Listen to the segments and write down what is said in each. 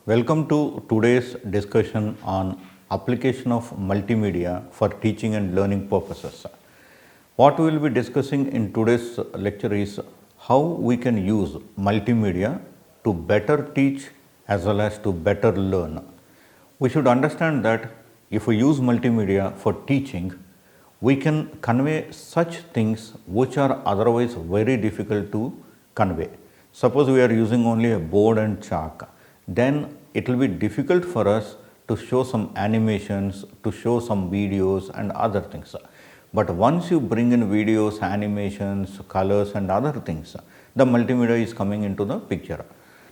Welcome to today's discussion on application of multimedia for teaching and learning purposes. What we will be discussing in today's lecture is how we can use multimedia to better teach as well as to better learn. We should understand that if we use multimedia for teaching, we can convey such things which are otherwise very difficult to convey. Suppose we are using only a board and chalk, then it will be difficult for us to show some animations, to show some videos and other things. But once you bring in videos, animations, colors and other things, the multimedia is coming into the picture.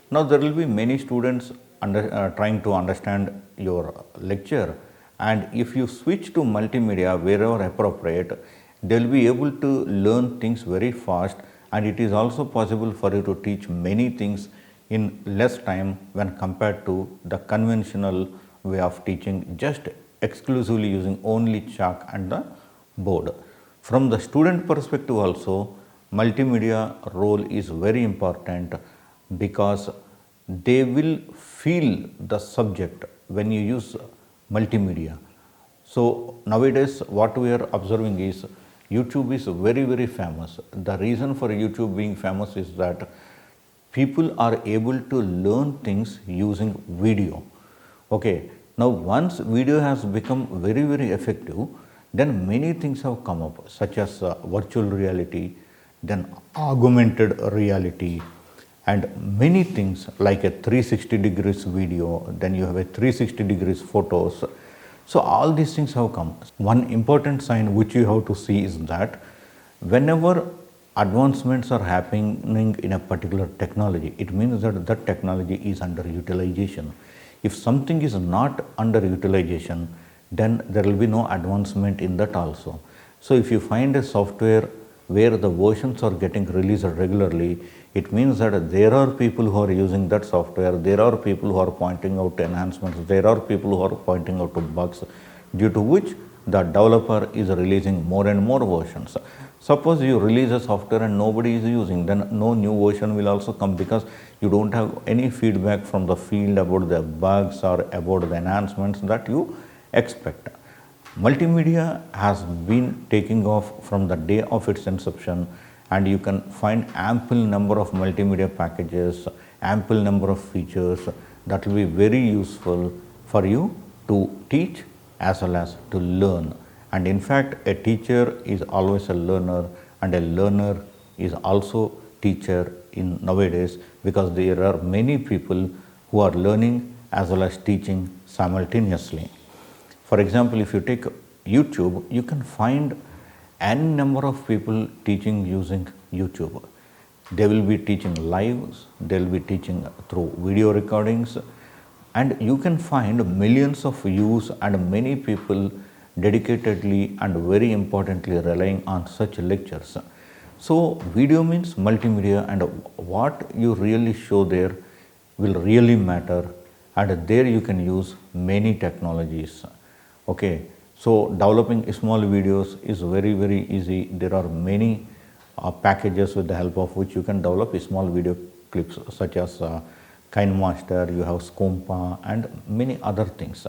Now there will be many students trying to understand your lecture, and if you switch to multimedia wherever appropriate, they will be able to learn things very fast, and it is also possible for you to teach many things in less time when compared to the conventional way of teaching just exclusively using only chalk and the board. From the student perspective also, multimedia role is very important because they will feel the subject when you use multimedia. So nowadays what we are observing is YouTube is very famous. The reason for YouTube being famous is that people are able to learn things using video. Okay, now once video has become very effective, then many things have come up such as virtual reality, then augmented reality, and many things like a 360 degrees video, then you have a 360 degrees photos. So all these things have come. One important sign which you have to see is that whenever advancements are happening in a particular technology, it means that that technology is under utilization. If something is not under utilization, then there will be no advancement in that also. So if you find a software where the versions are getting released regularly, it means that there are people who are using that software, there are people who are pointing out enhancements, there are people who are pointing out to bugs, due to which the developer is releasing more and more versions. Suppose you release a software and nobody is using, then no new version will also come because you don't have any feedback from the field about the bugs or about the enhancements that you expect. Multimedia has been taking off from the day of its inception, and you can find ample number of multimedia packages, ample number of features that will be very useful for you to teach as well as to learn. And in fact, a teacher is always a learner, and a learner is also teacher in nowadays, because there are many people who are learning as well as teaching simultaneously. For example, if you take YouTube, you can find n number of people teaching using YouTube. They will be teaching lives, they will be teaching through video recordings, and you can find millions of views and many people dedicatedly and very importantly relying on such lectures. So video means multimedia, and what you really show there will really matter, and there you can use many technologies. Okay, so developing small videos is very easy. There are many packages with the help of which you can develop small video clips such as KineMaster, you have Scompa and many other things.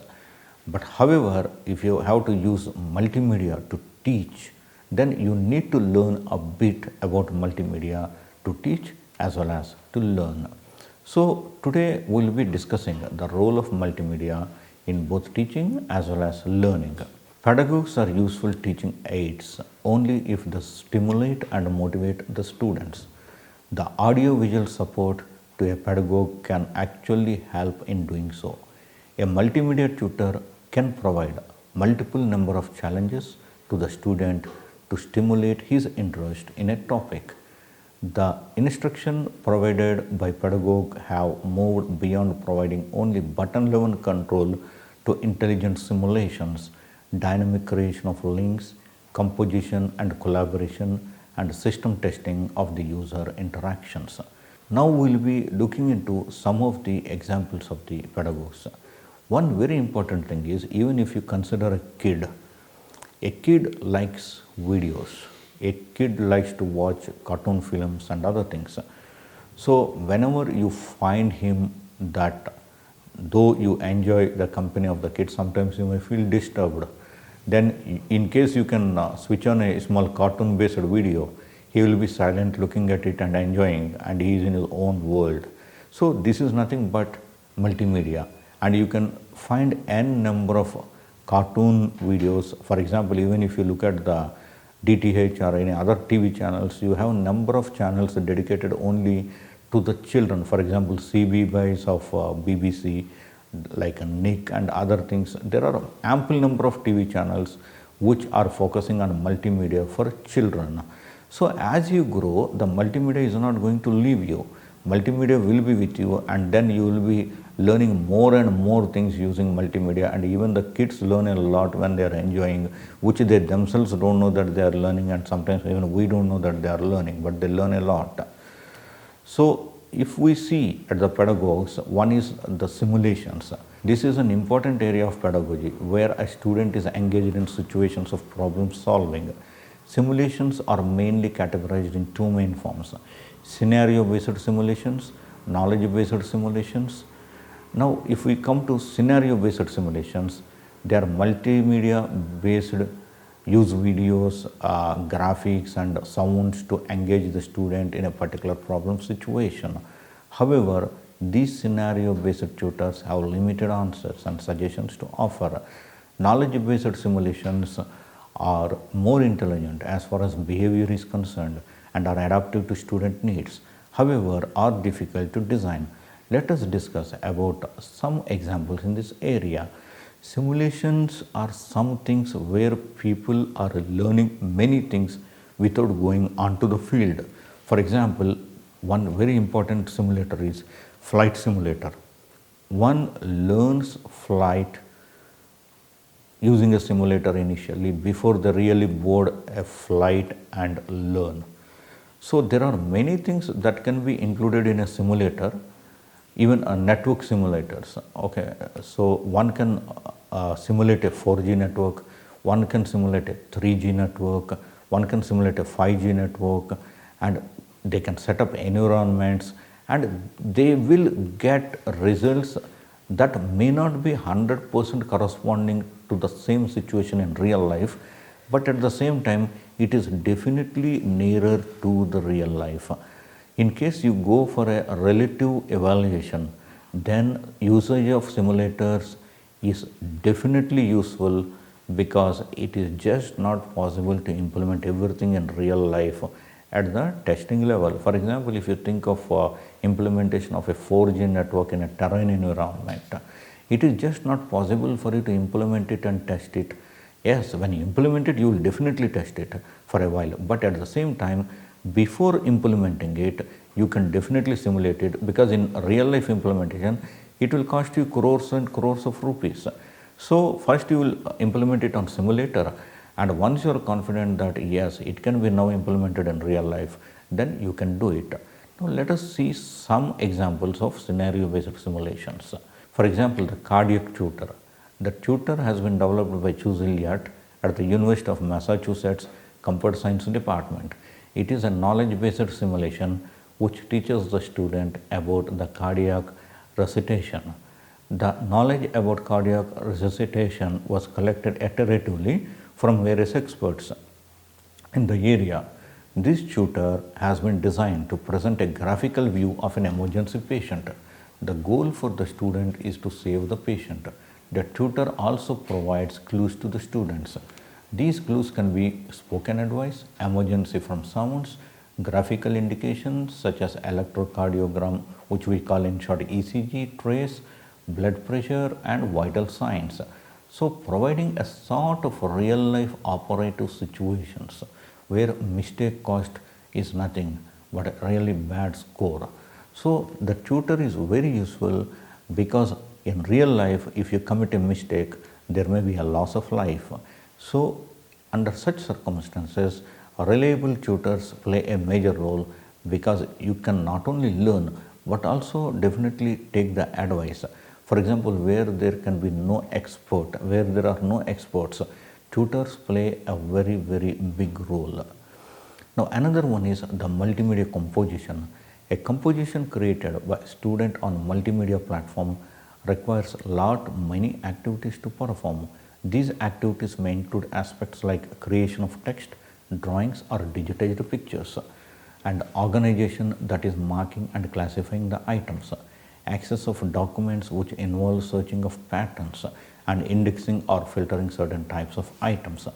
But however, if you have to use multimedia to teach, then you need to learn a bit about multimedia to teach as well as to learn. So today we will be discussing the role of multimedia in both teaching as well as learning. Pedagogues are useful teaching aids only if they stimulate and motivate the students. The audio-visual support to a pedagogue can actually help in doing so. A multimedia tutor can provide multiple number of challenges to the student to stimulate his interest in a topic. The instruction provided by pedagogue have moved beyond providing only button-level control to intelligent simulations, dynamic creation of links, composition and collaboration, and system testing of the user interactions. Now we will be looking into some of the examples of the pedagogues. One very important thing is, even if you consider a kid likes videos, a kid likes to watch cartoon films and other things. So whenever you find him that though you enjoy the company of the kids, sometimes you may feel disturbed. Then in case you can switch on a small cartoon based video, he will be silent looking at it and enjoying, and he is in his own world. So this is nothing but multimedia, and you can find n number of cartoon videos. For example, even if you look at the DTH or any other TV channels, you have a number of channels dedicated only to the children. For example, CB Buys of BBC, like Nick and other things. There are ample number of TV channels which are focusing on multimedia for children. So as you grow, the multimedia is not going to leave you. Multimedia will be with you, and then you will be learning more and more things using multimedia. And even the kids learn a lot when they are enjoying, which they themselves don't know that they are learning, and sometimes even we don't know that they are learning, but they learn a lot. So if we see at the pedagogues, one is the simulations. This is an important area of pedagogy where a student is engaged in situations of problem solving. Simulations are mainly categorized in two main forms: scenario based simulations, knowledge based simulations. Now if we come to scenario based simulations, they are multimedia based, use videos, graphics and sounds to engage the student in a particular problem situation. However, these scenario based tutors have limited answers and suggestions to offer. Knowledge based simulations are more intelligent as far as behavior is concerned and are adaptive to student needs, however are difficult to design. Let us discuss about some examples in this area. Simulations are some things where people are learning many things without going onto the field. For example, one very important simulator is flight simulator. One learns flight using a simulator initially before they really board a flight and learn. So there are many things that can be included in a simulator, even a network simulators. Okay, so one can simulate a 4G network, one can simulate a 3G network, one can simulate a 5G network, and they can set up environments, and they will get results that may not be 100% corresponding to the same situation in real life, but at the same time it is definitely nearer to the real life. In case you go for a relative evaluation, then usage of simulators is definitely useful, because it is just not possible to implement everything in real life at the testing level. For example, if you think of implementation of a 4G network in a terrain environment, it is just not possible for you to implement it and test it. Yes, when you implement it, you will definitely test it for a while, but at the same time, before implementing it, you can definitely simulate it, because in real life implementation, it will cost you crores and crores of rupees. So first you will implement it on simulator, and once you are confident that yes, it can be now implemented in real life, then you can do it. Now let us see some examples of scenario based simulations. For example, the cardiac tutor. The tutor has been developed by Chus Elliott at the University of Massachusetts Computer Science Department. It is a knowledge based simulation which teaches the student about the cardiac resuscitation. The knowledge about cardiac resuscitation was collected iteratively from various experts in the area. This tutor has been designed to present a graphical view of an emergency patient. The goal for the student is to save the patient. The tutor also provides clues to the students. These clues can be spoken advice, emergency from sounds, graphical indications such as electrocardiogram, which we call in short ECG, trace, blood pressure and vital signs. So providing a sort of real life operative situations where mistake cost is nothing but a really bad score. So the tutor is very useful, because in real life, if you commit a mistake, there may be a loss of life. So under such circumstances, reliable tutors play a major role, because you can not only learn but also definitely take the advice. For example, where there can be no expert, where there are no experts, tutors play a very, very big role. Now another one is the multimedia composition. A composition created by a student on multimedia platform requires lot many activities to perform. These activities may include aspects like creation of text, drawings or digitized pictures, and organization, that is marking and classifying the items, access of documents which involve searching of patterns and indexing or filtering certain types of items,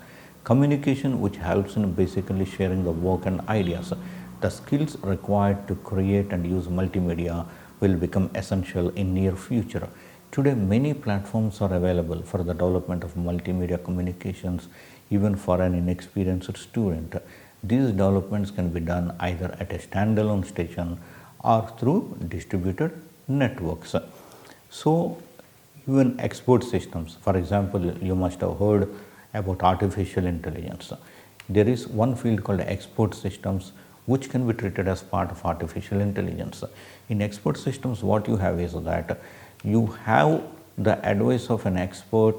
communication, which helps in basically sharing the work and ideas. The skills required to create and use multimedia will become essential in near future. Today many platforms are available for the development of multimedia communications even for an inexperienced student. These developments can be done either at a standalone station or through distributed networks. So even expert systems, for example, you must have heard about artificial intelligence. There is one field called expert systems which can be treated as part of artificial intelligence. In expert systems, what you have is that you have the advice of an expert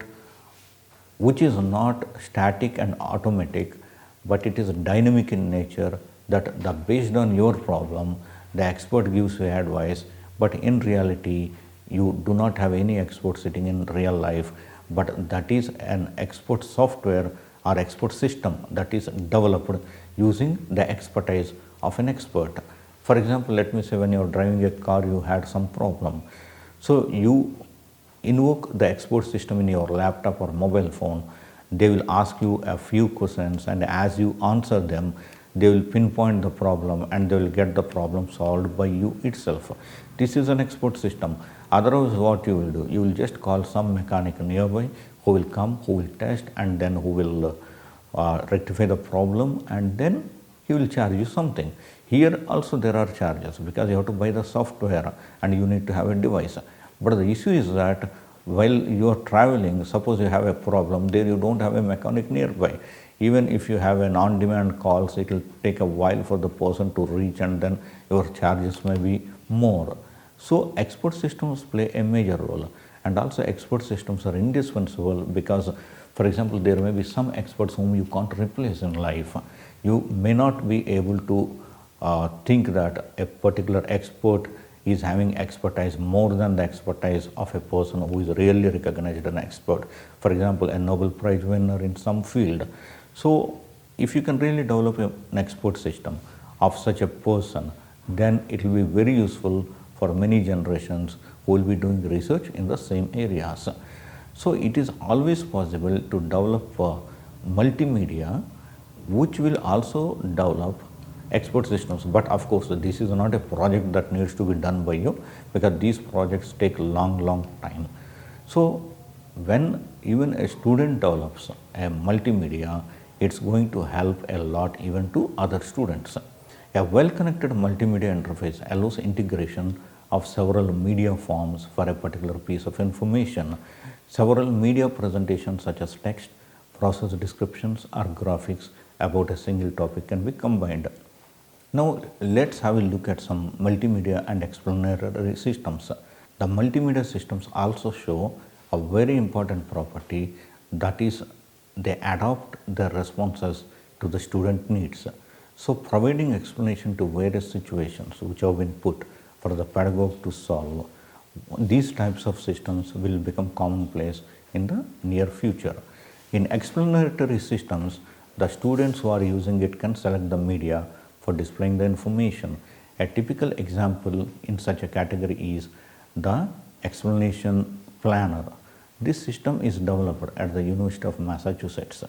which is not static and automatic, but it is dynamic in nature, that based on your problem the expert gives you advice, but in reality you do not have any expert sitting in real life, but that is an expert software or expert system that is developed using the expertise of an expert. For example, let me say when you are driving a car you had some problem, so you invoke the expert system in your laptop or mobile phone. They will ask you a few questions, and as you answer them they will pinpoint the problem and they will get the problem solved by you itself. This is an expert system. Otherwise what you will do, you will just call some mechanic nearby who will come, who will test, and then who will rectify the problem, and then he will charge you something. Here also there are charges because you have to buy the software and you need to have a device. But the issue is that while you are traveling, suppose you have a problem, there you don't have a mechanic nearby. Even if you have an on-demand calls, it will take a while for the person to reach, and then your charges may be more. So expert systems play a major role, and also expert systems are indispensable because, for example, there may be some experts whom you can't replace in life. You may not be able to think that a particular expert is having expertise more than the expertise of a person who is really recognized an expert. For example, a Nobel Prize winner in some field. So if you can really develop an expert system of such a person, then it will be very useful for many generations who will be doing research in the same areas. So it is always possible to develop multimedia which will also develop expert systems, but of course this is not a project that needs to be done by you because these projects take long time. So when even a student develops a multimedia, it's going to help a lot even to other students. A well-connected multimedia interface allows integration of several media forms for a particular piece of information. Several media presentations such as text, process descriptions or graphics about a single topic can be combined. Now let's have a look at some multimedia and explanatory systems. The multimedia systems also show a very important property, that is they adapt their responses to the student needs. So providing explanation to various situations which have been put for the pedagogue to solve, these types of systems will become commonplace in the near future. In explanatory systems, the students who are using it can select the media for displaying the information. A typical example in such a category is the explanation planner. This system is developed at the University of Massachusetts.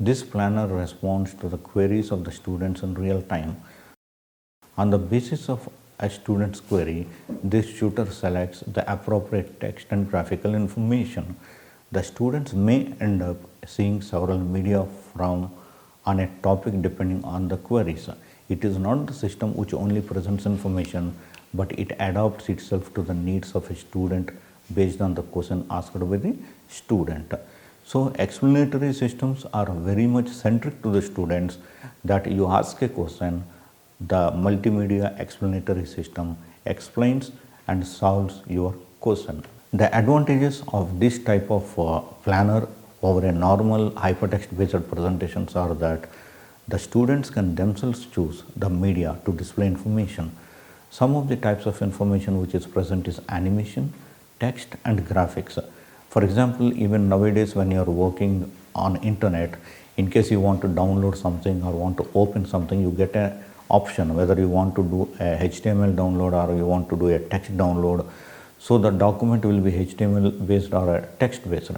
This planner responds to the queries of the students in real time. On the basis of a student's query, this tutor selects the appropriate text and graphical information. The students may end up seeing several media from on a topic depending on the queries. It is not the system which only presents information, but it adapts itself to the needs of a student based on the question asked by the student. So explanatory systems are very much centric to the students, that you ask a question, the multimedia explanatory system explains and solves your question. The advantages of this type of planner over a normal hypertext based presentations are that the students can themselves choose the media to display information. Some of the types of information which is present is animation, text and graphics. For example, even nowadays when you are working on internet, in case you want to download something or want to open something, you get an option whether you want to do a HTML download or you want to do a text download. So the document will be HTML based or a text based.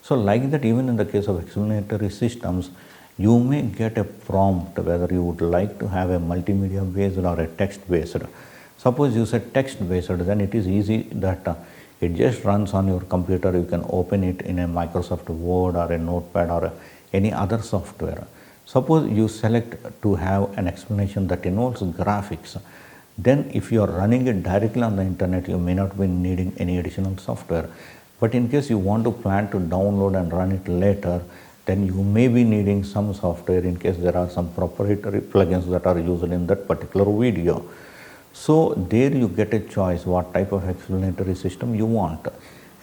So like that, even in the case of explanatory systems, you may get a prompt whether you would like to have a multimedia based or a text based. Suppose you said text based, then it is easy that it just runs on your computer. You can open it in a Microsoft Word or a Notepad or any other software. Suppose you select to have an explanation that involves graphics, then if you are running it directly on the internet, you may not be needing any additional software. But in case you want to plan to download and run it later, then you may be needing some software in case there are some proprietary plugins that are used in that particular video. So there you get a choice what type of explanatory system you want.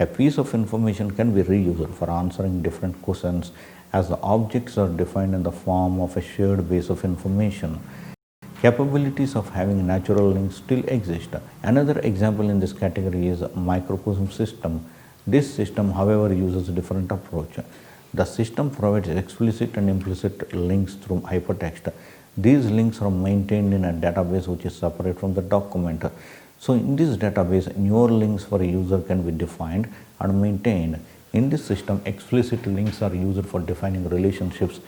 A piece of information can be reused for answering different questions as the objects are defined in the form of a shared base of information. Capabilities of having natural links still exist. Another example in this category is microcosm system. This system, however, uses a different approach. The system provides explicit and implicit links through hypertext. These links are maintained in a database which is separate from the document. So in this database, newer links for a user can be defined and maintained. In this system, explicit links are used for defining relationships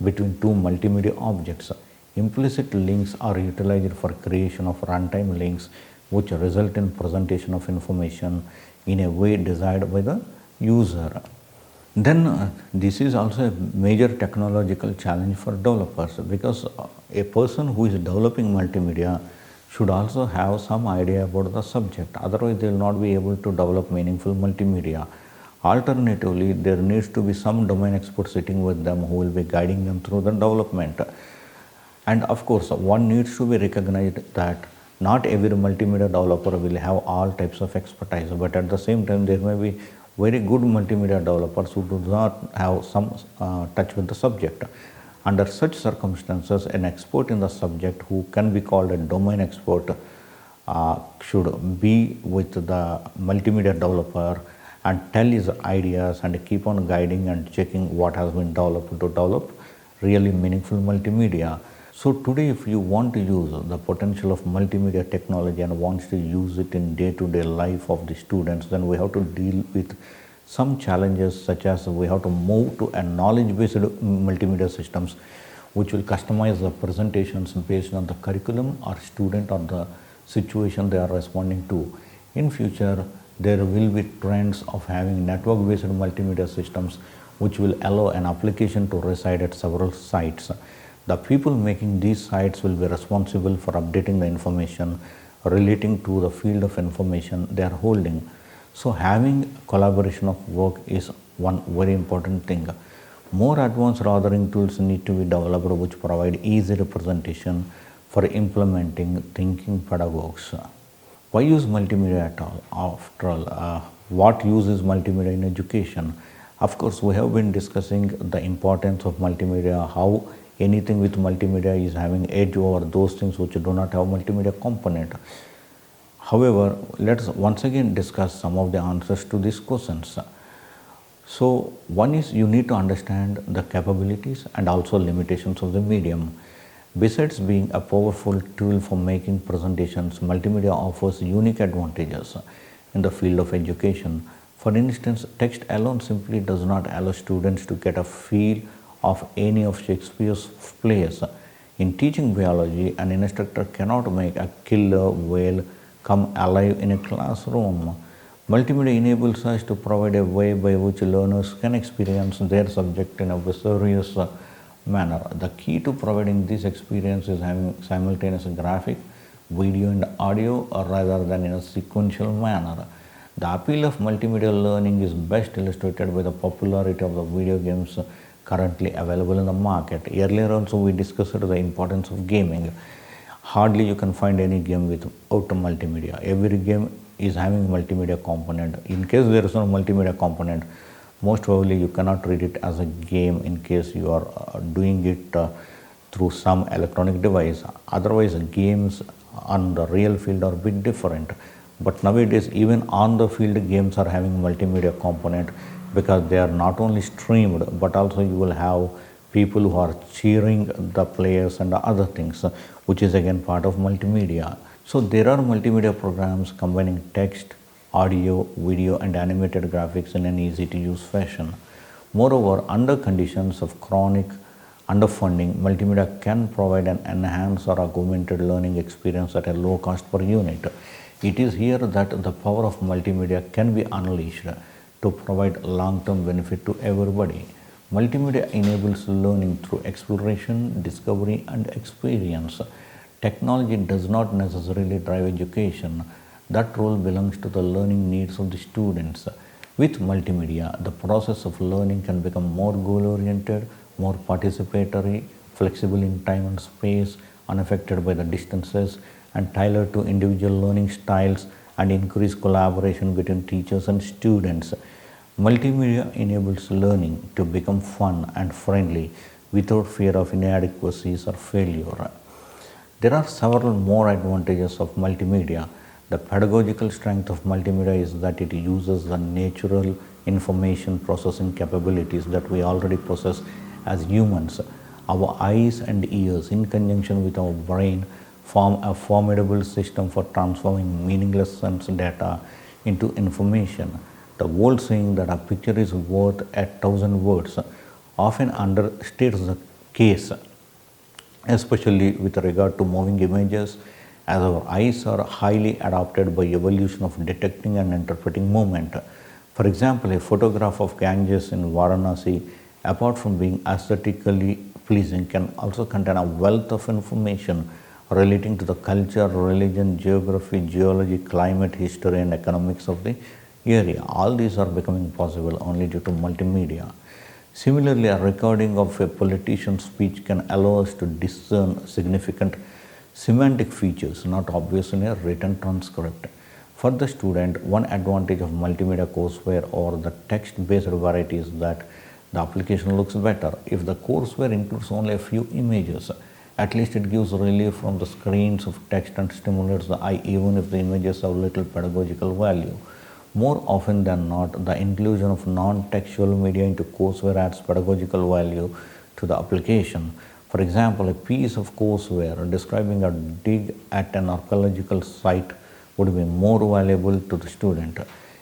between two multimedia objects. Implicit links are utilized for creation of runtime links which result in presentation of information in a way desired by the user. Then this is also a major technological challenge for developers, because a person who is developing multimedia should also have some idea about the subject, otherwise they will not be able to develop meaningful multimedia. Alternatively, there needs to be some domain expert sitting with them who will be guiding them through the development. And of course, one needs to be recognized that not every multimedia developer will have all types of expertise, but at the same time there may be very good multimedia developers who do not have some touch with the subject. Under such circumstances, an expert in the subject who can be called a domain expert should be with the multimedia developer and tell his ideas and keep on guiding and checking what has been developed to develop really meaningful multimedia. So today, if you want to use the potential of multimedia technology and wants to use it in day-to-day life of the students, then we have to deal with some challenges, such as we have to move to a knowledge-based multimedia systems which will customize the presentations based on the curriculum or student or the situation they are responding to. In future, there will be trends of having network-based multimedia systems which will allow an application to reside at several sites. The people making these sites will be responsible for updating the information relating to the field of information they are holding. So having collaboration of work is one very important thing. More advanced authoring tools need to be developed which provide easy representation for implementing thinking pedagogues. Why use multimedia at all? After all, what use is multimedia in education? Of course, we have been discussing the importance of multimedia, how anything with multimedia is having edge over those things which do not have multimedia component. However, let's once again discuss some of the answers to these questions. So one is, you need to understand the capabilities and also limitations of the medium. Besides being a powerful tool for making presentations, multimedia offers unique advantages in the field of education. For instance, text alone simply does not allow students to get a feel of any of Shakespeare's plays. In teaching biology, an instructor cannot make a killer whale come alive in a classroom. Multimedia enables us to provide a way by which learners can experience their subject in a viscerous manner. The key to providing this experience is having simultaneous graphic, video and audio rather than in a sequential manner. The appeal of multimedia learning is best illustrated by the popularity of the video games currently available in the market. Earlier also we discussed the importance of gaming. Hardly you can find any game without multimedia. Every game is having multimedia component. In case there is no multimedia component, most probably you cannot treat it as a game in case you are doing it through some electronic device. Otherwise, games on the real field are a bit different. But nowadays, even on the field games are having multimedia component because they are not only streamed, but also you will have people who are cheering the players and other things, which is again part of multimedia. So there are multimedia programs combining text, audio, video, and animated graphics in an easy to use fashion. Moreover, under conditions of chronic underfunding, multimedia can provide an enhanced or augmented learning experience at a low cost per unit. It is here that the power of multimedia can be unleashed to provide long-term benefit to everybody. Multimedia enables learning through exploration, discovery, and experience. Technology does not necessarily drive education. That role belongs to the learning needs of the students. With multimedia, the process of learning can become more goal-oriented, more participatory, flexible in time and space, unaffected by the distances, and tailored to individual learning styles and increase collaboration between teachers and students. Multimedia enables learning to become fun and friendly without fear of inadequacies or failure. There are several more advantages of multimedia. The pedagogical strength of multimedia is that it uses the natural information processing capabilities that we already possess as humans. Our eyes and ears, in conjunction with our brain, form a formidable system for transforming meaningless sense data into information. The old saying that a picture is worth 1,000 words often understates the case, especially with regard to moving images, as our eyes are highly adapted by evolution of detecting and interpreting movement. For example, a photograph of Ganges in Varanasi, apart from being aesthetically pleasing, can also contain a wealth of information relating to the culture, religion, geography, geology, climate, history, and economics of the area. All these are becoming possible only due to multimedia. Similarly, a recording of a politician's speech can allow us to discern significant semantic features not obvious in a written transcript. For the student, one advantage of multimedia courseware or the text-based variety is that the application looks better. If the courseware includes only a few images, at least it gives relief from the screens of text and stimulates the eye even if the images have little pedagogical value. More often than not, the inclusion of non-textual media into courseware adds pedagogical value to the application. For example, a piece of courseware describing a dig at an archaeological site would be more valuable to the student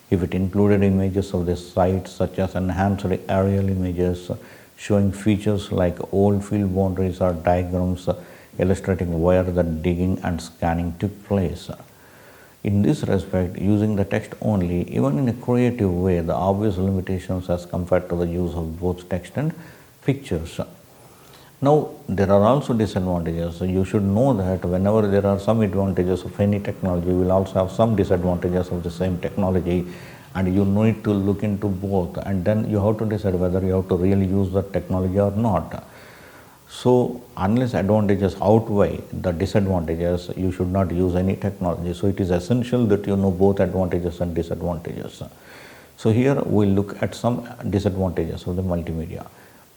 if it included images of the site, such as enhanced aerial images showing features like old field boundaries or diagrams illustrating where the digging and scanning took place. In this respect, using the text only, even in a creative way, the obvious limitations as compared to the use of both text and pictures. Now, there are also disadvantages. You should know that whenever there are some advantages of any technology, you will also have some disadvantages of the same technology, and you need to look into both, and then you have to decide whether you have to really use the technology or not. So, unless advantages outweigh the disadvantages, you should not use any technology. So, it is essential that you know both advantages and disadvantages. So, here we will look at some disadvantages of the multimedia.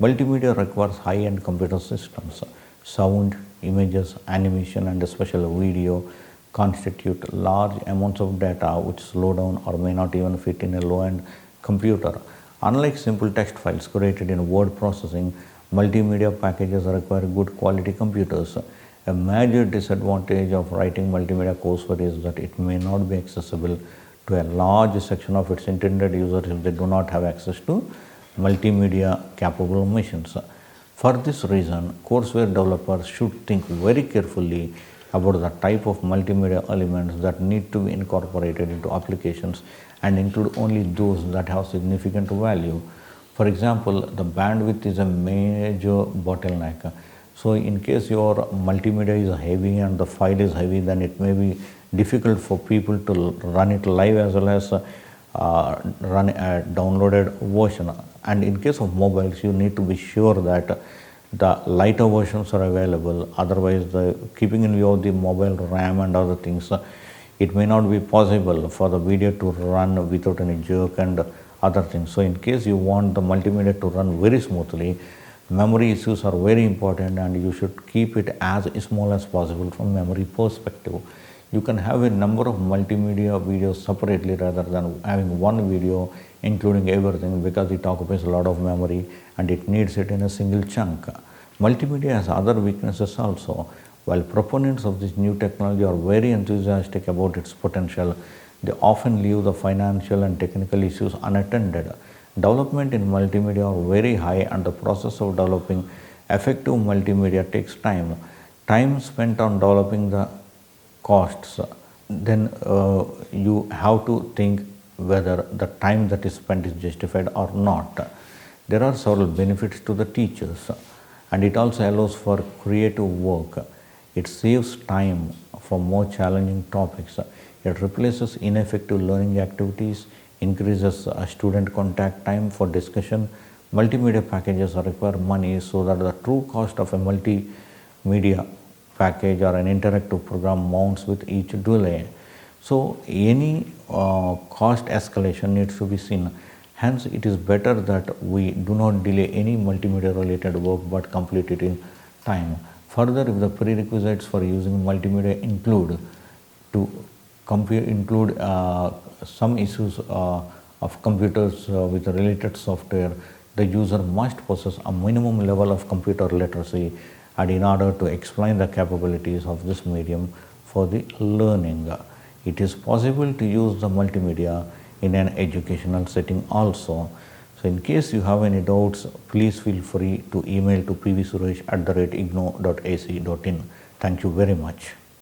Multimedia requires high-end computer systems. Sound, images, animation, and especially video constitute large amounts of data which slow down or may not even fit in a low-end computer. Unlike simple text files created in word processing, multimedia packages require good quality computers. A major disadvantage of writing multimedia courseware is that it may not be accessible to a large section of its intended users if they do not have access to multimedia capable machines. For this reason, courseware developers should think very carefully about the type of multimedia elements that need to be incorporated into applications and include only those that have significant value. For example, the bandwidth is a major bottleneck. So in case your multimedia is heavy and the file is heavy, then it may be difficult for people to run it live as well as run a downloaded version. And in case of mobiles, you need to be sure that the lighter versions are available. Otherwise, keeping in view of the mobile RAM and other things, it may not be possible for the video to run without any jerk and other things. So in case you want the multimedia to run very smoothly, memory issues are very important, and you should keep it as small as possible from memory perspective. You can have a number of multimedia videos separately rather than having one video including everything, because it occupies a lot of memory and it needs it in a single chunk. Multimedia has other weaknesses also. While proponents of this new technology are very enthusiastic about its potential, they often leave the financial and technical issues unattended. Development in multimedia are very high, and the process of developing effective multimedia takes time. Time spent on developing the costs, then you have to think whether the time that is spent is justified or not. There are several benefits to the teachers, and it also allows for creative work. It saves time for more challenging topics. It replaces ineffective learning activities, increases student contact time for discussion. Multimedia packages require money, so that the true cost of a multimedia package or an interactive program mounts with each delay. So any cost escalation needs to be seen. Hence, it is better that we do not delay any multimedia related work but complete it in time. Further, if the prerequisites for using multimedia include some issues of computers with related software, the user must possess a minimum level of computer literacy, and in order to explain the capabilities of this medium for the learning. It is possible to use the multimedia in an educational setting also. So in case you have any doubts, please feel free to email to pvsuresh@igno.ac.in. Thank you very much.